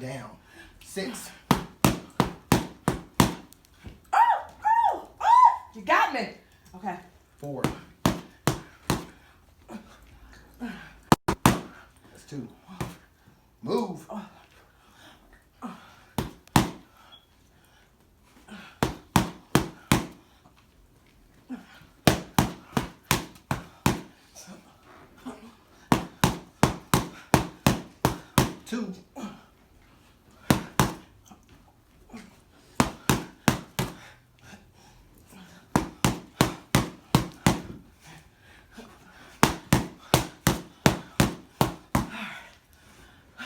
down. 6. Oh! You got me. Okay. 4. That's 2. Move. 2.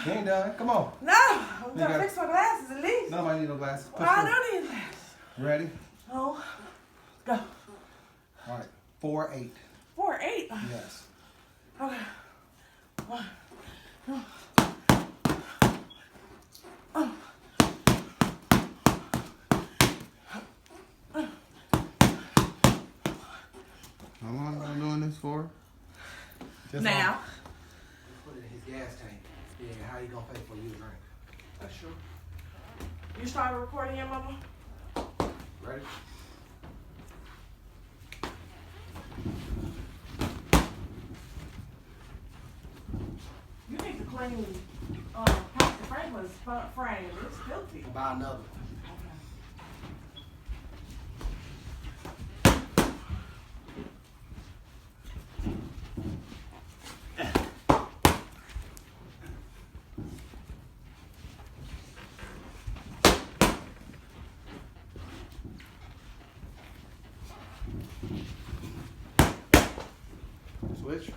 You ain't done. Come on. No, I'm gonna fix my glasses at least. Nobody need no glasses. Well, I don't need glasses. Ready? Oh, go. All right. 4, 8. 4, 8. Yes. Okay. 1, 2. How long am I doing this for? Just Now. Put it in his gas tank. Yeah, how you gonna pay for you to drink? That's true. You started recording yet, Mama? Ready? You need to clean Pastor Franklin's frame. It's filthy. Buy another. Switch.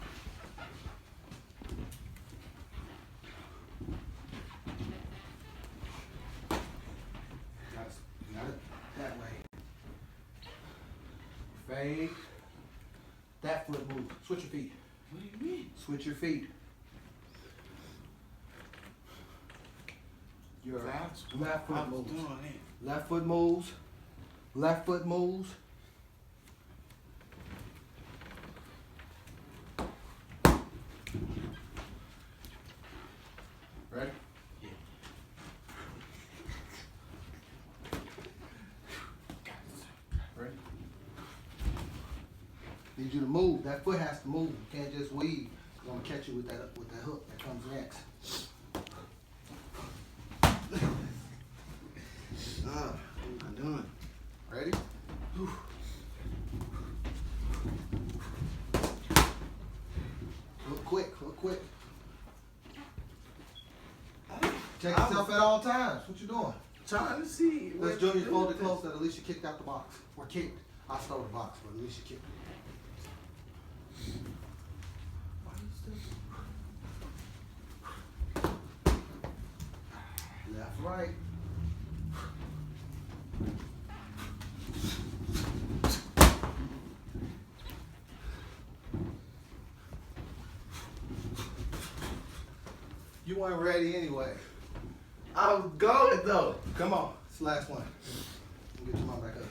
Got it that way. Fade. That foot move. Switch your feet. What do you mean? Switch your feet. Your left foot moves. Left foot moves. Left foot moves. Ready? Yeah. Ready? Need you to move. That foot has to move. You can't just weave. I'm gonna catch you with that hook that comes next. What am I doing? Ready? Look quick, look quick. Check yourself at all times. What you doing? Trying to see. Let's Junior fold it close that Alicia kicked out the box. Or kicked. I stole the box, but Alicia kicked it. Left, right. You weren't ready anyway. I was going though. Come on, it's the last one. Get your mom back up.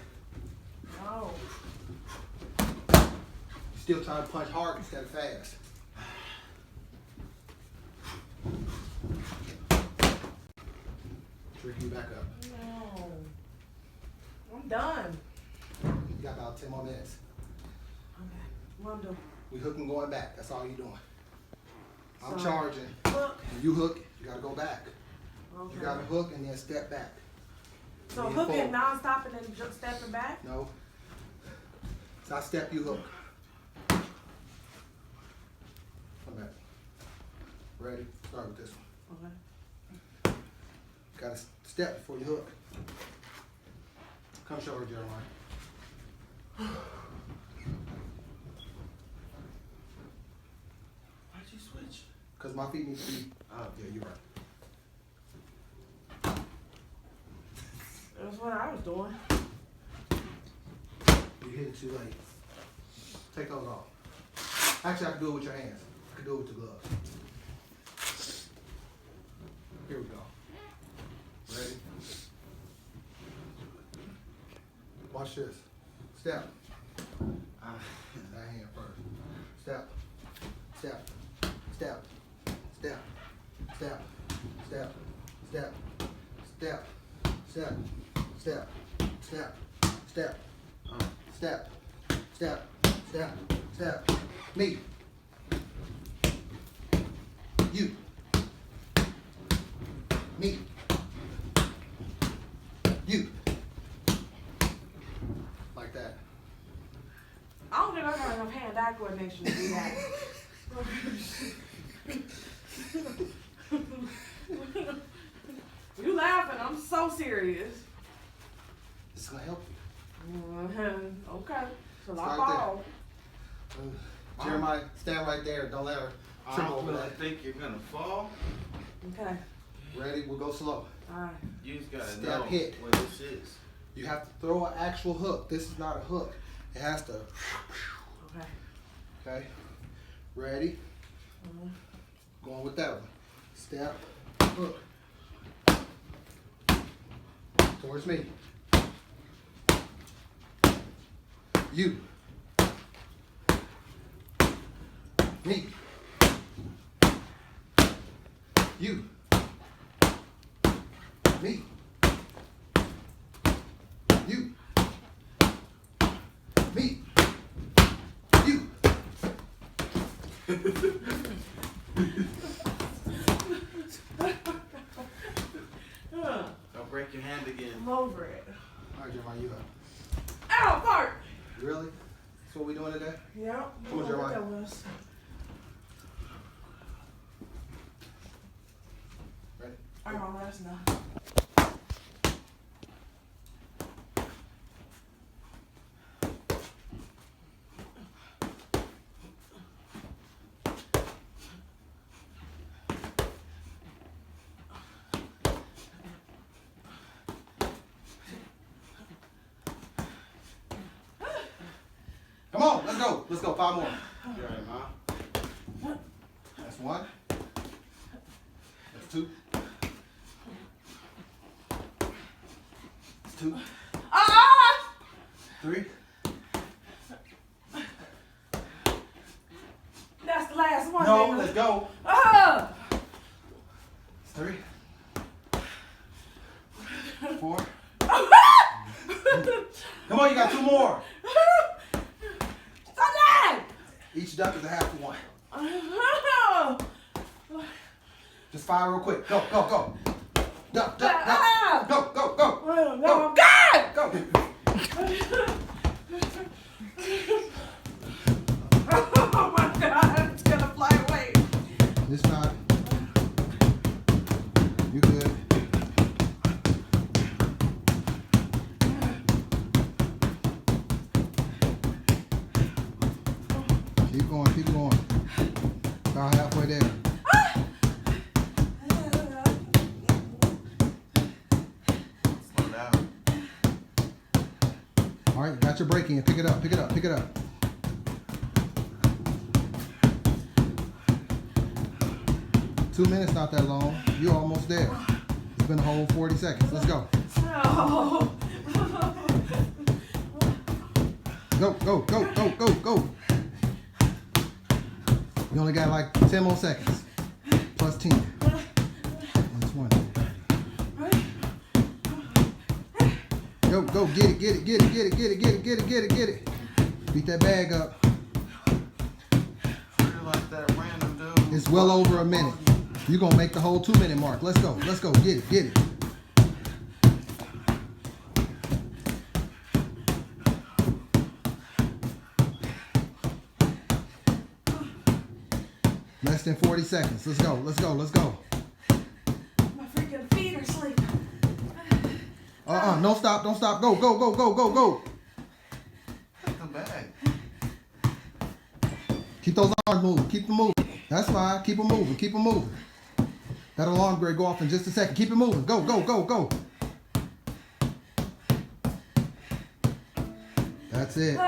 No. You still trying to punch hard instead of fast. Trick you back up. No. I'm done. You got about 10 more minutes. Okay. What I'm doing? We hooking going back. That's all you doing. I'm So, charging. Hook. When you hook, you gotta go back. Okay. You gotta hook and then step back. So And then hooking forward. non-stop and then just stepping back? No. So I step, you hook. Come back. Ready? Start with this one. Okay. Gotta step before you hook. Come show her, Jeremiah. Why'd you switch? Because my feet need to be. Oh, Yeah, you're right. That's what I was doing. You hit it too late. Take those off. Actually, I can do it with your hands. I can do it with the gloves. Here we go. Ready? Watch this. Step. That hand first. Step. Step. Step. Step. Step. Step. Step, step, step, step, step, step, step, step, step, step. Me. You. Me. You. Like that. I don't think I got enough hand-eye coordination to do that. You laughing? I'm so serious. This is gonna help Okay, so I Start fall. you. Jeremiah, stand right there. Don't let her I trip don't over really that. think you're gonna fall. Okay, Ready? We'll go slow. all right. You just gotta Step know hit. what this is. You have to throw an actual hook. This is not a hook. It has to. Okay. Okay. Ready? Mhm. Going with that one. Step, hook. Towards me. You. Me. You. Me. You. Me. You. Don't break your hand again. I'm over it. All right, Jeremiah, you up. Ow, fart! Really? That's what we doing today? Yep. Come on, Jeremiah. That was. Ready? All right, Mama, that's enough. Come on, let's go. Let's go. 5 more. You alright, Ma? That's 1. That's 2. That's 2. Ah! 3. That's the last one. No, nigga. let's go. Ah! 3. 4. Come on, you got 2 more. Stop that! Each duck is a half one. Ah! Just fire real quick. Go, go, go. Duck, duck, duck. Ah! Go, go, go. Oh, Go. God! Go. Oh my God, it's gonna fly away. It's not. You good. Keep going, keep going. About halfway there. Slow down. All right, you got your break in. Pick it up, pick it up, pick it up. Two minutes, not that long. You're almost there. It's been a whole 40 seconds. Let's go. Oh. Go, go, go, go, go, go. You only got like 10 more seconds. Plus 10. 120. Go, go, get it, get it, get it, get it, get it, get it, get it, get it, get it. Beat that bag up. You're like that random dude. It's well over a minute. You're gonna make the whole 2-minute mark. Let's go, let's go, get it, get it. Less than 40 seconds. Let's go, let's go, let's go. My freaking feet are sleeping. Don't stop, don't stop. Go, go, go, go, go, go. Take them back. Keep those arms moving, keep them moving. That's fine, keep them moving, keep them moving. That alarm grade go off in just a second. Keep it moving. Go, go, go, go. That's it.